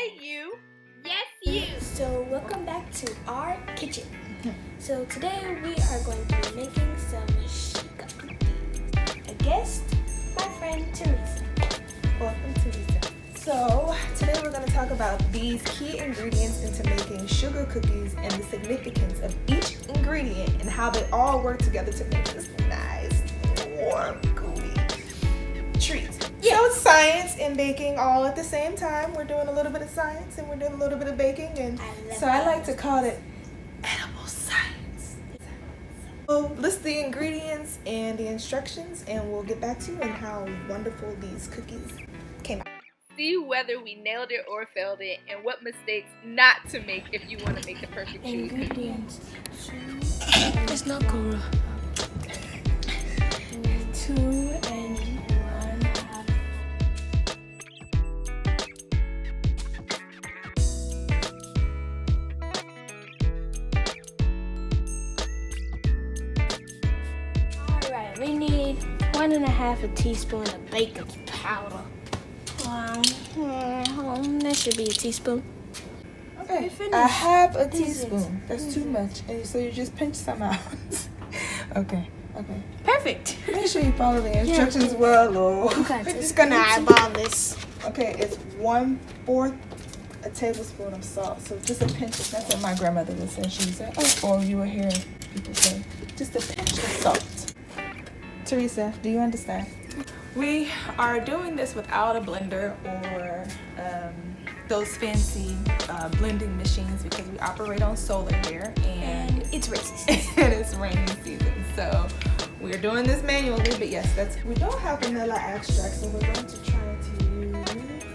Hey you! Yes you! So welcome back to our kitchen. So today we are going to be making some sugar cookies. A guest, my friend Teresa. Welcome, Teresa. So today we're going to talk about these key ingredients into making sugar cookies and the significance of each ingredient and how they all work together to make this nice, warm, gooey treat. Yeah. So it's science and baking all at the same time. We're doing a little bit of science and we're doing a little bit of baking, and I like to call it edible science. We'll list the ingredients and the instructions, and we'll get back to you on how wonderful these cookies came out. See whether we nailed it or failed it, and what mistakes not to make if you want to make the perfect sugar cookie. Ingredients. It's not Cora. 2 and 1/2. Alright, we need 1.5 teaspoon of baking powder. That should be a teaspoon. Okay, finished. a half a This is- teaspoon. That's too much. And so you just pinch some out. Okay. Perfect. Make sure you follow the instructions well, or Okay, just gonna eyeball this. Okay, it's 1/4 a tablespoon of salt. So just a pinch. That's what my grandmother would say. She would say, or you will hear people say, just a pinch of salt. Teresa, do you understand? We are doing this without a blender or those fancy blending machines because we operate on solar here and It's racist. and it's rainy season. So we're doing this manually, but yes, we don't have vanilla extract, so we're going to try to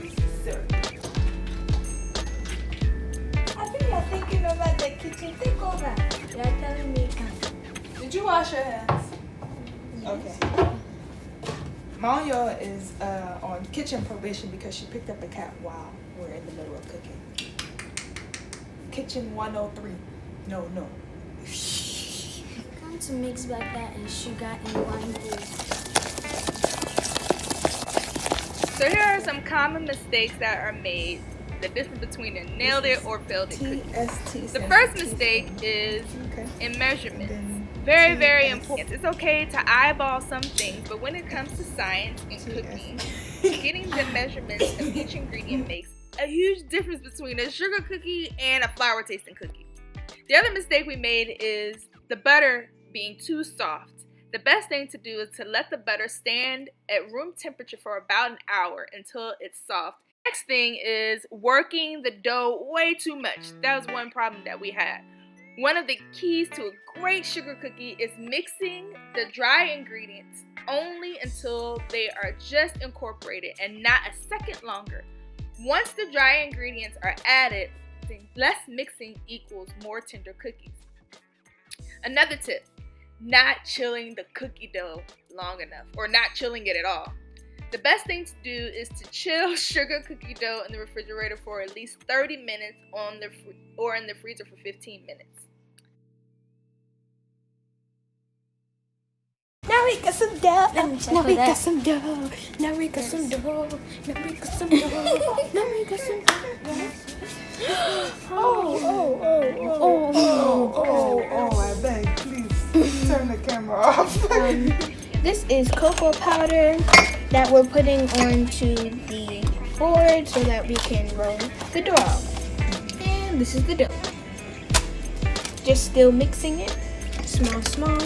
use syrup. I think you're thinking about the kitchen. Think over. You're telling me. Did you wash your hands? Okay. Mario is on kitchen probation because she picked up a cat while we're in the middle of cooking. Kitchen 103. No. Come to mix back that and sugar in one bowl. So here are some common mistakes that are made. The difference between a nailed it or failed it cookie. TST. The first mistake is Okay. in measurements. Then Very, very important. It's okay to eyeball some things, but when it comes to science and cooking, getting the measurements of each ingredient makes a huge difference between a sugar cookie and a flour tasting cookie. The other mistake we made is the butter being too soft. The best thing to do is to let the butter stand at room temperature for about an hour until it's soft. Next thing is working the dough way too much. That was one problem that we had. One of the keys to a great sugar cookie is mixing the dry ingredients only until they are just incorporated and not a second longer. Once the dry ingredients are added, less mixing equals more tender cookies. Another tip, not chilling the cookie dough long enough or not chilling it at all. The best thing to do is to chill sugar cookie dough in the refrigerator for at least 30 minutes or in the freezer for 15 minutes. Now we got some dough. Now we got some dough. Now we got some dough. Now we got some dough. Now we got some dough. Oh, I beg, please turn the camera off. This is cocoa powder that we're putting onto the board so that we can roll the dough out. And this is the dough. Just still mixing it. Small.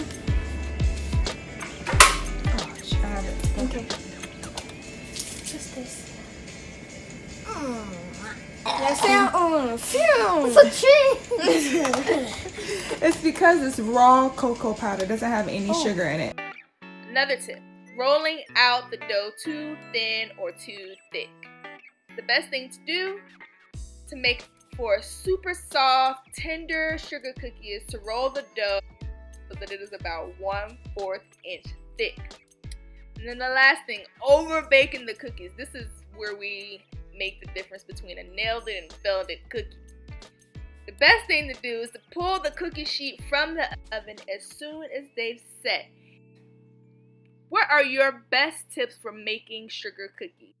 Okay. Just this. That sound phew. It's because it's raw cocoa powder. It doesn't have any sugar in it. Another tip, rolling out the dough too thin or too thick. The best thing to do to make for a super soft, tender sugar cookie is to roll the dough so that it is about 1/4 inch thick. And then the last thing, over baking the cookies. This is where we make the difference between a nailed it and failed it cookie. The best thing to do is to pull the cookie sheet from the oven as soon as they've set. What are your best tips for making sugar cookies?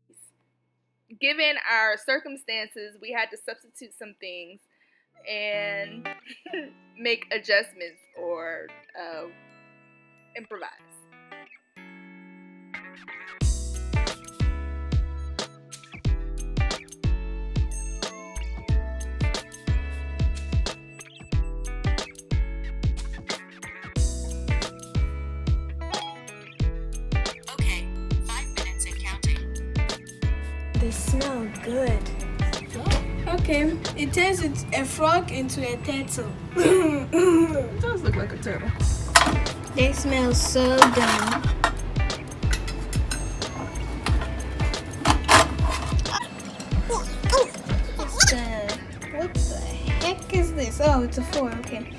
given our circumstances, we had to substitute some things and make adjustments or improvise. Okay, 5 minutes and counting. They smell good. Okay, it turns a frog into a turtle. It does look like a turtle. They smell so good. What the heck is this? Oh, it's a 4. Okay.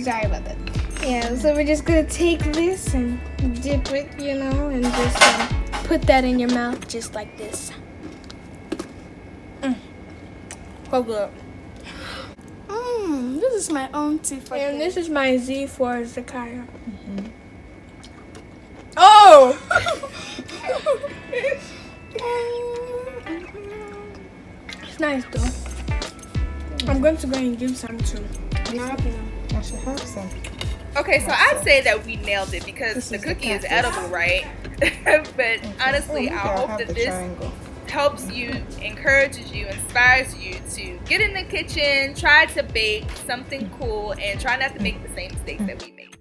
Sorry about that. Yeah, so we're just gonna take this and dip it, and just put that in your mouth just like this. Hold up. This is my own teeth. And this is my Z4 Zakaya. Oh! It's nice though. I'm going to go and give some to I should have some. Okay, so I'd say that we nailed it because This the is the cookie is cactus. edible, right? But honestly, I hope that this triangle. helps you, encourages you, inspires you to get in the kitchen, try to bake something cool, and try not to make the same mistakes that we made.